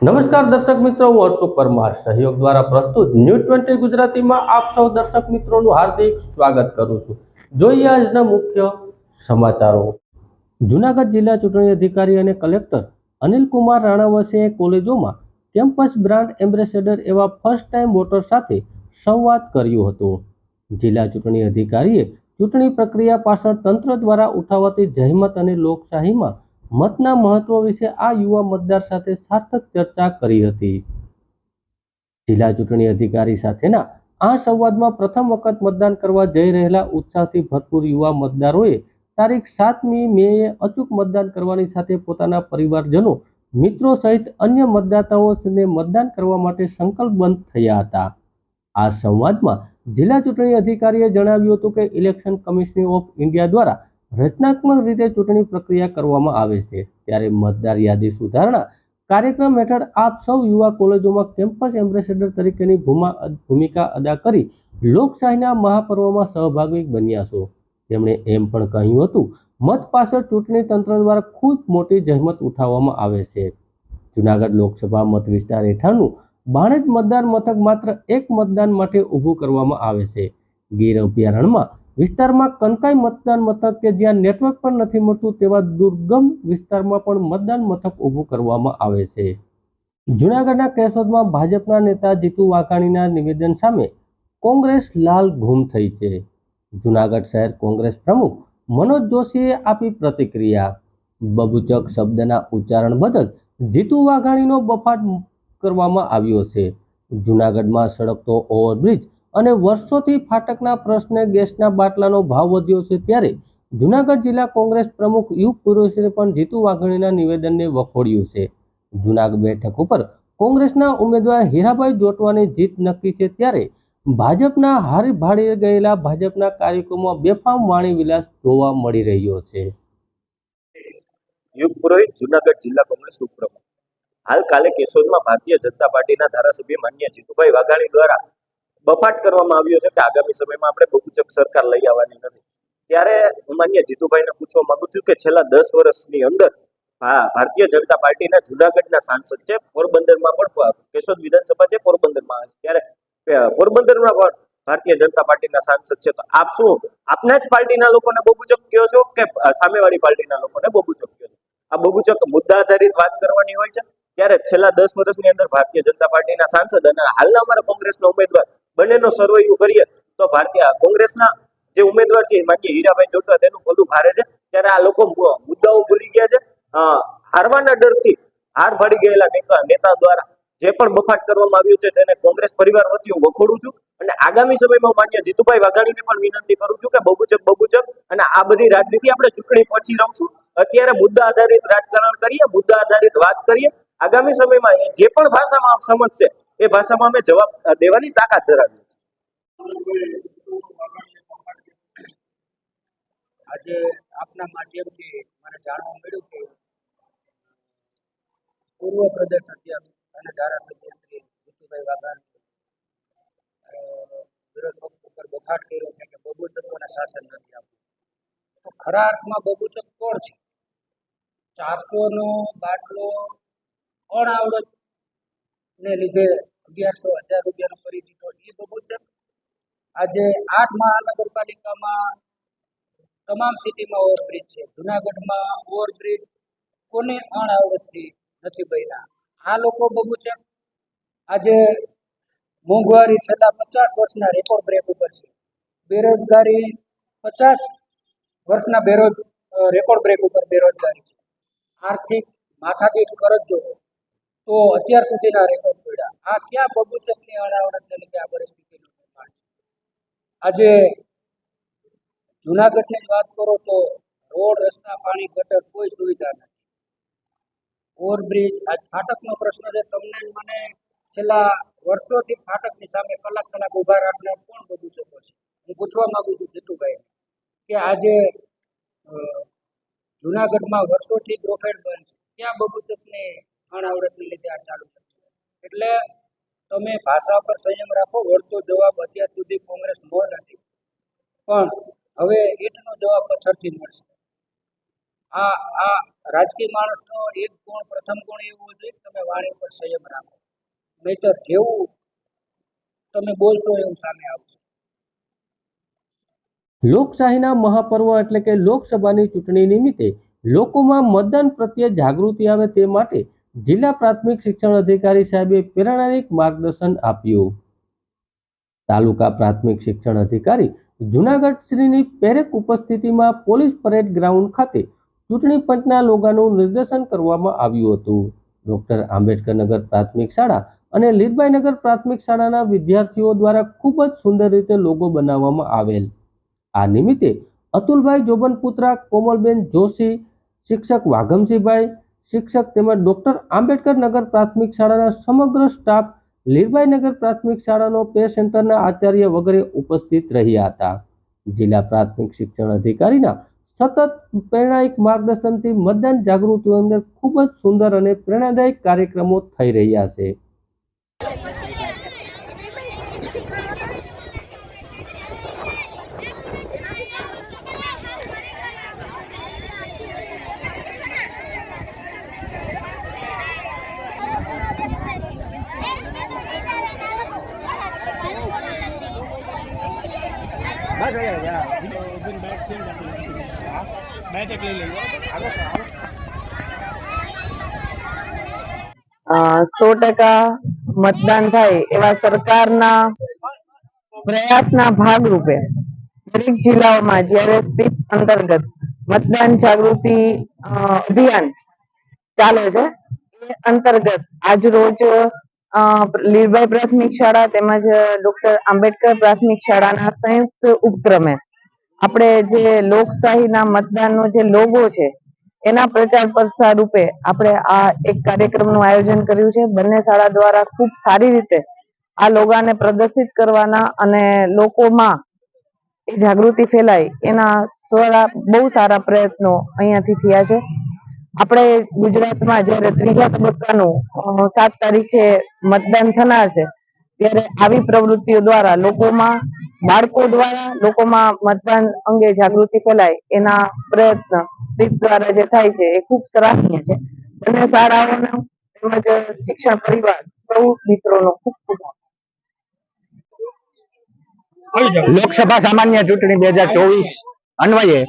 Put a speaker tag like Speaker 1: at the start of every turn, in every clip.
Speaker 1: નમસ્કાર દર્શક મિત્રો, હું હર્ષુ પરમાર સહયોગ દ્વારા પ્રસ્તુત ન્યૂઝ 20 ગુજરાતીમાં આપ સૌ દર્શક મિત્રોનું હાર્દિક સ્વાગત કરું છું। જોઈએ આજના મુખ્ય સમાચારો। જૂનાગઢ જિલ્લા ચૂંટણી અધિકારી અને કલેક્ટર અનિલ કુમાર રાણાવસે કોલેજોમાં કેમ્પસ બ્રાન્ડ એમ્બેસેડર એવા ફર્સ્ટ ટાઈમ વોટર સાથે સંવાદ કર્યો હતો। જિલ્લા ચૂંટણી અધિકારીએ ચૂંટણી પ્રક્રિયા પાછળ તંત્ર દ્વારા ઉઠાવાતી જહેમત અને લોકશાહીમાં મતના મહત્વ વિશે આ યુવા મતદાર સાથે સાર્થક ચર્ચા કરી હતી। જિલ્લા ચૂંટણી અધિકારી સાથેના આ સંવાદમાં પ્રથમ વખત મતદાન કરવા જઈ રહેલા ઉત્સાહથી ભરપૂર યુવા મતદારોએ તારીખ 7મી મેએ અચૂક મતદાન કરવાની સાથે પોતાના પરિવારજનો, મિત્રો સહિત અન્ય મતદાતાઓને મતદાન કરવા માટે સંકલ્પબદ્ધ થયા હતા। આ સંવાદમાં જિલ્લા ચૂંટણી અધિકારીએ જણાવ્યું હતું કે ઇલેક્શન કમિશન ઓફ ઇન્ડિયા દ્વારા રચનાત્મક રીતે ચૂંટણી પ્રક્રિયા કરવામાં આવે છે, ત્યારે મતદાર યાદી સુધારણા કાર્યક્રમ હેઠળ આપ સૌ યુવા કોલેજોમાં કેમ્પસ એમ્બેસેડર તરીકેની ભૂમિકા અદા કરી લોકશાહીના મહાપર્વમાં સહભાગી બન્યા છો। તેમણે એમ પણ કહ્યું હતું, મત પાછળ ચૂંટણી તંત્ર દ્વારા ખૂબ મોટી જહેમત ઉઠાવવામાં આવે છે। જૂનાગઢ લોકસભા મત વિસ્તાર હેઠળનું બાણેજ મતદાન મથક માત્ર એક મતદાન માટે ઊભું કરવામાં આવે છે। ગીર અભયારણ્યમાં વિસ્તારમાં કનકાઈ મતદાન મથક કે જ્યાં નેટવર્ક પણ નથી મળતું તેવા દુર્ગમ વિસ્તારમાં પણ મતદાન મથક ઊભું કરવામાં આવે છે। જૂનાગઢના કેશોદમાં ભાજપના નેતા જીતુ વાઘાણીના નિવેદન સામે કોંગ્રેસ લાલ ઘૂમ થઈ છે। જૂનાગઢ શહેર કોંગ્રેસ પ્રમુખ મનોજ જોશીએ આપી પ્રતિક્રિયા। બબૂચક શબ્દના ઉચ્ચારણ બદલ જીતુ વાઘાણીનો બફાટ કરવામાં આવ્યો છે। જૂનાગઢમાં સળગતો ઓવરબ્રિજ અને વર્ષોથી ફાટકના પ્રશ્ને ગેસના બાટલાનો ભાવ વધ્યો છે, ત્યારે જૂનાગઢ જિલ્લા કોંગ્રેસ પ્રમુખ યુગ પુરુષે પણ જીતુ વાઘાણીના નિવેદનને વખોડ્યું છે। જૂનાગઢ બેઠક ઉપર કોંગ્રેસના ઉમેદવાર હીરાભાઈ જોટવાની જીત નક્કી છે, ત્યારે ભાજપના હારી ભાળી ગયેલા ભાજપના કાર્યક્રમોમાં બેફામ વાણી વિલાસ જોવા મળી રહ્યો છે।
Speaker 2: યુગ પુરોહિત, જૂનાગઢ જિલ્લા કોંગ્રેસ ઉપપ્રમુખ। હાલ કાલે કેશોદમાં ભારતીય જનતા પાર્ટીના ધારાસભ્ય માન્ય જીતુભાઈ વાઘાણી દ્વારા બફાટ કરવામાં આવ્યો છે કે આગામી સમયમાં આપણે બહુચક સરકાર લઈ આવવાની નથી। ત્યારે હું માન્ય જીતુભાઈને પૂછવા માંગુ છું કે છેલ્લા 10 વર્ષની અંદર ભારતીય જનતા પાર્ટીના જૂનાગઢના સાંસદ છે, પોરબંદરમાં પણ કેશોદ વિધાનસભા છે, પોરબંદરમાં ત્યારે પોરબંદરમાં પણ ભારતીય જનતા પાર્ટીના સાંસદ છે, તો આપ શું આપના જ પાર્ટીના લોકોને બહુચક કહો છો કે સામેવાળી પાર્ટીના લોકોને બહુચક કહો છો? આ બહુચક મુદ્દા આધારિત વાત કરવાની હોય છે। ત્યારે છેલ્લા 10 વર્ષની અંદર ભારતીય જનતા પાર્ટીના સાંસદ અને હાલના અમારા કોંગ્રેસના ઉમેદવાર બંનેનો સર્વેયુ કરીએ તો ભારતીય કોંગ્રેસના જે ઉમેદવાર છે માન્ય હીરાભાઈ જોટવા તેનું બધું ભારે છે। ત્યારે આ લોકો મુદ્દાઓ ભૂલી ગયા છે। હારવાના ડરથી હાર ભાડી ગયેલા નેતા દ્વારા જે પણ બફાટ કરવામાં આવ્યું છે તેને કોંગ્રેસ પરિવાર વતી હું વખોડું છું અને આગામી સમયમાં માન્ય જીતુભાઈ વાઘાણીને પણ વિનંતી કરું છું કે બબૂચક અને આ બધી રાજનીતિ આપણે ચૂંટણી પછી રમશું। અત્યારે મુદ્દા આધારિત રાજકારણ કરીએ, મુદ્દા આધારિત વાત કરીએ। આગામી સમયમાં જે પણ ભાષામાં સમજશે એ ભાષામાં અમે જવાબ દેવાની તાકાત ધરાવીએ છીએ।
Speaker 3: આજે આપના માધ્યમથી મને જાણવા મળ્યું કે પૂર્વ પ્રદેશ અધ્યક્ષ અને ધારાસભ્ય શ્રી જીતુભાઈ વાઘાણી વિરોધ પક્ષ ઉપર બફાટ કર્યો છે કે બબૂચકોને શાસન નથી આપવું। તો ખરા અર્થમાં બબૂચક કોણ છે? 400નો બાટલો અણઆવડત ને લીધે 1100-1000 રૂપિયાનો કરી દીધો એ બબૂચક? આજે 8 મહાનગરપાલિકામાં તમામ સિટીમાં ઓવરબ્રિજ છે, જુનાગઢમાં ઓવરબ્રિજ કોને અણઆવડતથી નથી બન્યા? આ લોકો બબૂચક? આજે મોંઘવારી છેલ્લા 50 વર્ષના રેકોર્ડ બ્રેક ઉપર છે, બેરોજગારી 50 વર્ષના રેકોર્ડ બ્રેક ઉપર બેરોજગારી છે, આર્થિક માથાદીઠ કરજ જોવો તો અત્યાર સુધીના રેકોર્ડ તોડ્યા। આ ક્યાં બબૂચકની અણાવડતને લીધે આ પરિસ્થિતિનું નિર્માણ છે? આજે જૂનાગઢની જ વાત કરો તો રોડ, રસ્તા, પાણી, ગટર કોઈ સુવિધા નથી, ઓવરબ્રિજ, આજ ફાટકનો પ્રશ્ન છે। તમને મને છેલ્લા વર્ષોથી ફાટકની સામે કલાક ઊભા રાખનાર કોણ બબૂચકો છે? હું પૂછવા માંગુ છું જીતુભાઈ કે આજે જૂનાગઢમાં વર્ષોથી ગ્રોફેડ બંધ છે, ક્યાં બબૂચકની અણઆવડતને લીધે આ ચાલુ છે? એટલે તમે ભાષા પર સંયમ રાખો। વળતો જવાબ અત્યાર સુધી કોંગ્રેસ મોલ હતી, પણ હવે ઈંટનો જવાબ પથ્થરથી મળશે। આ આ રાજકીય માણસનો એક ગુણ, પ્રથમ ગુણ એવો જોઈએ કે તમે વાણી ઉપર સંયમ રાખો, નહીતર જેવું તમે બોલશો એવું સામે આવશે.
Speaker 1: લોકશાહીના મહાપર્વ એટલે કે લોકસભાની ચૂંટણી નિમિત્તે લોકોમાં મતદાન પ્રત્યે જાગૃતિ આવે તે માટે જિલ્લા પ્રાથમિક શિક્ષણ અધિકારી સાહેબે પ્રેરણાદાયક માર્ગદર્શન આપ્યું. તાલુકા પ્રાથમિક શિક્ષણ અધિકારી જુનાગઢ શ્રીની પ્રેરક ઉપસ્થિતિમાં પોલીસ પરેડ ગ્રાઉન્ડ ખાતે ચૂંટણી પંચના લોગાનું નિર્દેશન કરવામાં આવ્યું હતું. ડોક્ટર આંબેડકર નગર પ્રાથમિક શાળા અને લીરબાઈ નગર પ્રાથમિક શાળાના વિદ્યાર્થીઓ દ્વારા ખૂબ જ સુંદર રીતે લોગો બનાવવામાં આવેલ. આ નિમિત્તે અતુલભાઈ જોબનપુત્રા, કોમલબેન જોશી, શિક્ષક વાઘમસિંહભાઈ, શિક્ષક તેમજ ડોક્ટર આંબેડકર નગર પ્રાથમિક શાળાના સમગ્ર સ્ટાફ, લીરબાઈ નગર પ્રાથમિક શાળાનો પે સેન્ટરના આચાર્ય વગેરે ઉપસ્થિત રહ્યા હતા. જિલ્લા પ્રાથમિક શિક્ષણ અધિકારીના સતત પ્રેરણાદાયક માર્ગદર્શનથી મતદાન જાગૃતિ અંગે ખૂબ જ સુંદર અને પ્રેરણાદાયક કાર્યક્રમો થઈ રહ્યા છે.
Speaker 4: સો ટકા મતદાન થાય એવા સરકારના પ્રયાસના ભાગરૂપે દરેક જિલ્લાઓમાં જ્યારે સ્વીપ અંતર્ગત મતદાન જાગૃતિ અભિયાન ચાલે છે એ અંતર્ગત આજરોજ લીરબાઈ પ્રાથમિક શાળા તેમજ ડોક્ટર આંબેડકર પ્રાથમિક શાળાના સંયુક્ત ઉપક્રમે આપણે જે લોકશાહીના મતદાનનો જે લોગો છે એના પ્રચાર પ્રસાર રૂપે આપણે આ એક કાર્યક્રમનું આયોજન કર્યું છે. બંને શાળા દ્વારા ખૂબ સારી રીતે આ લોગાને પ્રદર્શિત કરવાના અને લોકોમાં એ જાગૃતિ ફેલાય એના બહુ સારા પ્રયત્નો અહીંયાથી થયા છે. આપણે ગુજરાતમાં જ્યારે ત્રીજા તબક્કાનું 7 તારીખે મતદાન થનાર છે ત્યારે આવી પ્રવૃત્તિઓ દ્વારા બાળકો દ્વારા લોકોમાં મતદાન અંગે જાગૃતિ ફેલાય એના પ્રયત્ન સ્વીપ દ્વારા જે થાય છે એ ખૂબ સરાહનીય છે. બંને શાળાઓનો તેમજ શિક્ષણ પરિવાર સૌ મિત્રોનો ખૂબ ખૂબ આભાર.
Speaker 5: લોકસભા સામાન્ય ચૂંટણી 2024 અન્વયે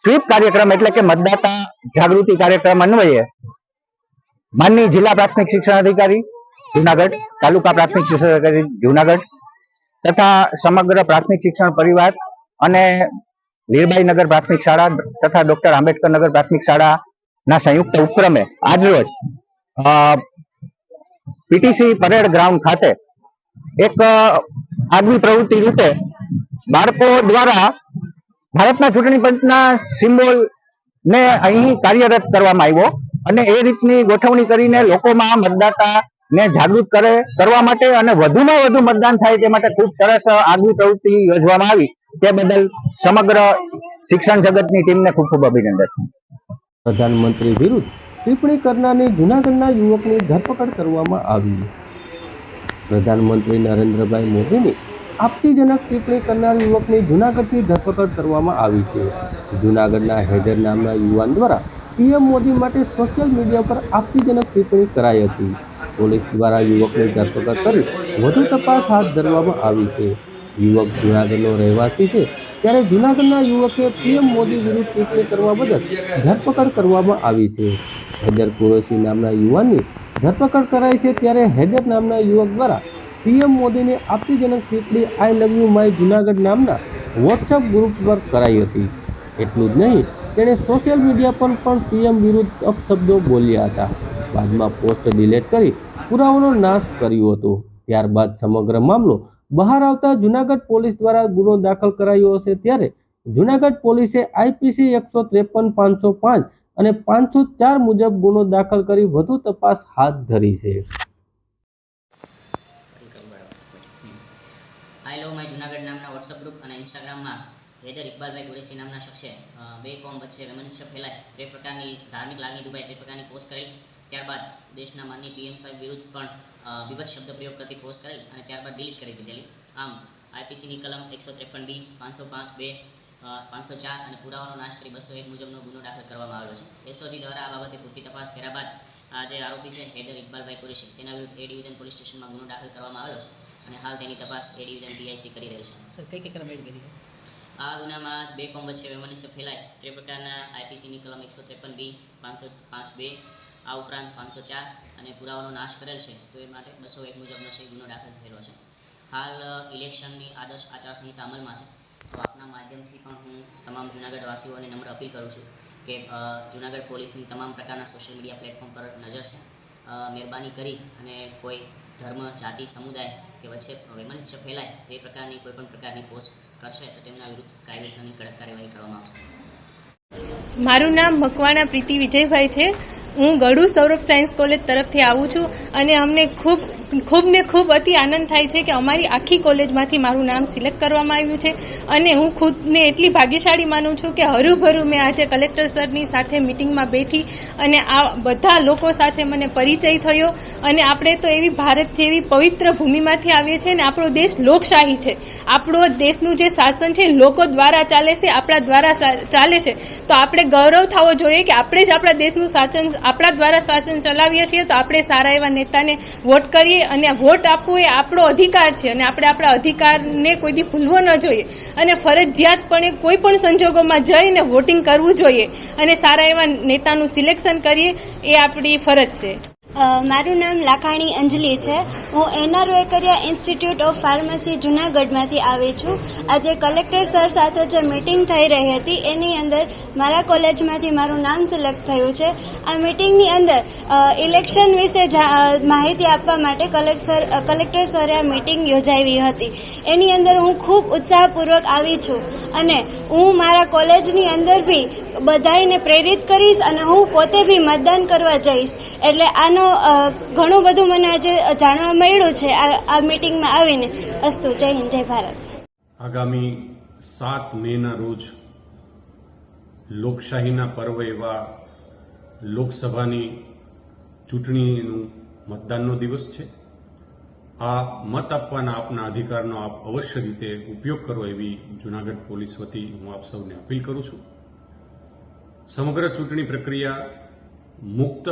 Speaker 5: સ્વીપ કાર્યક્રમ એટલે કે મતદાતા જાગૃતિ કાર્યક્રમ અન્વયે માનનીય જિલ્લા પ્રાથમિક શિક્ષણ અધિકારી જુનાગઢ, તાલુકા પ્રાથમિક શિક્ષણ અધિકારી જુનાગઢ તથા સમગ્ર પ્રાથમિક શિક્ષણ પરિવાર અને લીરબાઈ નગર પ્રાથમિક શાળા તથા ડોક્ટર આંબેડકર નગર પ્રાથમિક શાળાના સંયુક્ત ઉપક્રમે આજરોજ પીટીસી પરેડ ગ્રાઉન્ડ ખાતે એક આગવી પ્રવૃત્તિ રૂપે બાળકો દ્વારા ભારતના ચૂંટણી પંચના સિમ્બોલ ને અહીં કાર્યરત કરવામાં આવ્યો અને એ રીતની ગોઠવણી કરીને લોકોમાં મતદાતા ને જાગૃત કરવા માટે અને વધુમાં વધુ મતદાન થાય તે માટે ખૂબ સરસ આગવી પ્રવૃત્તિ યોજવામાં આવી. તે બદલ સમગ્ર શિક્ષણ જગતની ટીમને ખૂબ ખૂબ અભિનંદન.
Speaker 1: પ્રધાનમંત્રી વિરુદ્ધ ટિપ્પણી કરનારની જૂનાગઢના યુવકની ધરપકડ કરવામાં આવી. પ્રધાનમંત્રી નરેન્દ્રભાઈ મોદીની આપત્તિજનક ટિપ્પણી કરનાર યુવકની જૂનાગઢથી ધરપકડ કરવામાં આવી છે. જૂનાગઢના હૈદર નામના યુવાન દ્વારા પીએમ મોદી માટે સોશિયલ મીડિયા પર આપત્તિજનક ટિપ્પણી કરાઈ હતી. પોલીસ દ્વારા યુવકની ધરપકડ કરી વધુ તપાસ હાથ ધરવામાં આવી છે. યુવક જૂનાગઢનો રહેવાસી છે ત્યારે જૂનાગઢના યુવકે પીએમ મોદી વિરુદ્ધ ટિપ્પણી કરવા બદલ ધરપકડ કરવામાં આવી છે. હૈદર કુરેશી નામના યુવાનની ધરપકડ કરાઈ છે ત્યારે હૈદર નામના યુવક દ્વારા પીએમ મોદીને આપત્તિજનક ટિપ્પણી આઈ લવ યુ માય જૂનાગઢ નામના વોટ્સઅપ ગ્રુપ પર કરાઈ હતી. એટલું જ નહીં, તેણે સોશિયલ મીડિયા પર પણ પીએમ વિરુદ્ધ અપશબ્દો બોલ્યા હતા. બાદમાં પોસ્ટ ડિલીટ કરી પુરાવાનો નાશ કર્યો હતો. ત્યારબાદ સમગ્ર મામલો બહાર આવતા જૂનાગઢ પોલીસ દ્વારા ગુનો દાખલ કરાયો હશે ત્યારે જૂનાગઢ પોલીસે આઈપીસી 153, 505 અને 504 મુજબ ગુનો દાખલ કરી વધુ તપાસ હાથ ધરી છે.
Speaker 6: આઈ લવ માય જૂનાગઢ નામના વોટ્સઅપ ગ્રુપ અને ઇન્સ્ટાગ્રામમાં હૈદર ઇકબાલભાઈ કુરેશી નામના શખ્સે બે કોમ વચ્ચે વૈમનસ્ય ફેલાય તે પ્રકારની ધાર્મિક લાગણી દુભાય તે પ્રકારની પોસ્ટ કરેલ. ત્યારબાદ દેશના માનનીય પીએમ સાહેબ વિરુદ્ધ પણ વિવિધ શબ્દ પ્રયોગ કરતી પોસ્ટ કરેલ અને ત્યારબાદ ડિલીટ કરી દીધેલી. આમ આઈપીસીની કલમ 153B, 505(2) 504 અને પુરાવાનો નાશ કરી 201 મુજબનો ગુનો દાખલ કરવામાં આવેલો છે. એસઓજી દ્વારા આ બાબતે પૂરતી તપાસ કર્યા બાદ આ જે આરોપી છે હૈદર ઇકબાલભાઈ કુરેશી તેના વિરુદ્ધ એ ડિવિઝન પોલીસ સ્ટેશનમાં ગુનો દાખલ કરવામાં આવેલો છે અને હાલ તેની તપાસ એ ડિવિઝન પીઆઈસી કરી રહી છે.
Speaker 3: સર કઈ કલમ એડ કરી?
Speaker 6: આ ગુનામાં બે કોમ વચ્ચે વૈમનસ્ય ફેલાય તે પ્રકારના આઈપીસીની કલમ 153B 505(2) આ ઉપરાંત 504 અને પુરાવાનો નાશ કરેલ છે તો એ માટે 201 મુજબનો છે ગુનો દાખલ થયેલો છે. હાલ ઇલેક્શનની આદર્શ આચારસંહિતા અમલમાં છે તો આપના માધ્યમથી પણ હું તમામ જૂનાગઢ વાસીઓને નમ્ર અપીલ કરું છું કે જૂનાગઢ પોલીસની તમામ પ્રકારના સોશિયલ મીડિયા પ્લેટફોર્મ પર નજર છે. મહેરબાની કરી અને કોઈ ધર્મ જાતિ સમુદાય કે વચ્ચે વૈમનસ્ય ફેલાય તે પ્રકારની કોઈ પણ પ્રકારની પોસ્ટ કરશે તો તેમના વિરુદ્ધ કાયદેસરની કડક કાર્યવાહી કરવામાં આવશે.
Speaker 7: મારું નામ મકવાણા પ્રીતિ વિજયભાઈ છે. હું ગળુ સૌરભ સાયન્સ કોલેજ તરફથી આવું છું અને અમને ખૂબ અતિ આનંદ થાય છે કે અમારી આખી કોલેજમાંથી મારું નામ સિલેક્ટ કરવામાં આવ્યું છે અને હું ખુદને એટલી ભાગ્યશાળી માનું છું કે હરુભરું મેં આજે કલેક્ટર સરની સાથે મિટિંગમાં બેઠી અને આ બધા લોકો સાથે મને પરિચય થયો અને આપણે તો એવી ભારત જેવી પવિત્ર ભૂમિમાંથી આવીએ છીએ અને આપણો દેશ લોકશાહી છે. આપણો દેશનું જે શાસન છે લોકો દ્વારા ચાલે છે, આપણા દ્વારા ચાલે છે તો આપણે ગૌરવ થવો જોઈએ કે આપણે જ આપણા દેશનું શાસન આપણા દ્વારા શાસન ચલાવીએ છીએ તો આપણે સારા એવા નેતાને વોટ કરીએ અને વોટ આપવો એ આપણો અધિકાર છે અને આપણે આપણા અધિકારને કોઈ દી ભૂલવો ન જોઈએ અને ફરજિયાતપણે કોઈ પણ સંજોગોમાં જઈને વોટિંગ કરવું જોઈએ અને સારા એવા નેતાનું સિલેક્શન કરીએ એ આપણી ફરજ છે.
Speaker 8: મારું નામ લાખાણી અંજલિ છે. હું NR Vekariya institute of pharmacy જુનાગઢમાંથી આવી છું. આજે કલેક્ટર સર સાથે જે મિટિંગ થઈ રહી હતી એની અંદર મારા કોલેજમાંથી મારું નામ સિલેક્ટ થયું છે. આ મિટિંગની અંદર ઇલેક્શન વિશે માહિતી આપવા માટે કલેક્ટર સરે આ મિટિંગ યોજાવી હતી. એની અંદર હું ખૂબ ઉત્સાહપૂર્વક આવી છું અને હું મારા કોલેજની અંદર બી બધાને પ્રેરિત કરીશ અને હું પોતે બી મતદાન કરવા જઈશ. એટલે આનો ઘણું બધું મને આજે જાણવા મળ્યું છે આ મિટિંગમાં આવીને. અસ્તુ. જય હિન્દ, જય ભારત.
Speaker 9: આગામી 7 મેના રોજ લોકશાહીના પર્વ એવા લોકસભાની ચૂંટણીનું મતદાનનો દિવસ છે. આ મત આપવાના આપના અધિકારનો આપ અવશ્ય રીતે ઉપયોગ કરો એવી જૂનાગઢ પોલીસ વતી હું આપ સૌને અપીલ કરું છું. સમગ્ર ચૂંટણી પ્રક્રિયા મુક્ત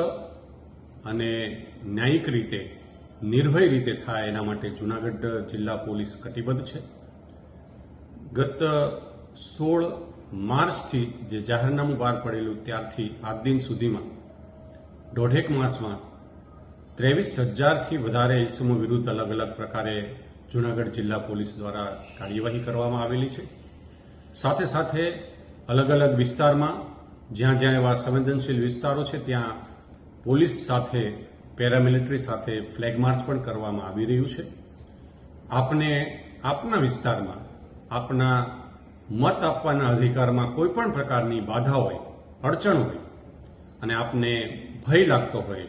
Speaker 9: અને ન્યાયિક રીતે નિર્ભય રીતે થાય એના માટે જૂનાગઢ જિલ્લા પોલીસ કટિબદ્ધ છે. ગત 16 માર્ચથી જે જાહેરનામું બહાર પડેલું ત્યારથી આજ દિન સુધીમાં 1.5 માસમાં 23,000થી વધારે ઇસમો વિરુદ્ધ અલગ અલગ પ્રકારે જૂનાગઢ જિલ્લા પોલીસ દ્વારા કાર્યવાહી કરવામાં આવેલી છે. સાથે સાથે અલગ અલગ વિસ્તારમાં જ્યાં જ્યાં એવા સંવેદનશીલ વિસ્તારો છે ત્યાં પોલીસ સાથે પેરામિલિટરી સાથે ફ્લેગ માર્ચ પણ કરવામાં આવી રહ્યું છે. આપને આપના વિસ્તારમાં આપના મત આપવાના અધિકારમાં કોઈ પણ પ્રકારની બાધા હોય, અડચણ હોય અને આપને ભય લાગતો હોય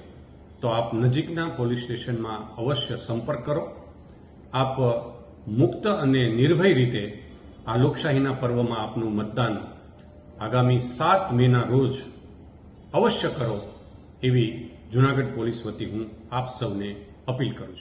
Speaker 9: તો આપ નજીકના પોલીસ સ્ટેશનમાં અવશ્ય સંપર્ક કરો. આપ મુક્ત અને નિર્ભય રીતે આ લોકશાહીના પર્વમાં આપનું મતદાન આગામી 7 મેના રોજ અવશ્ય કરો એવી જૂનાગઢ પોલીસ વતી હું આપ સૌને અપીલ કરું છું.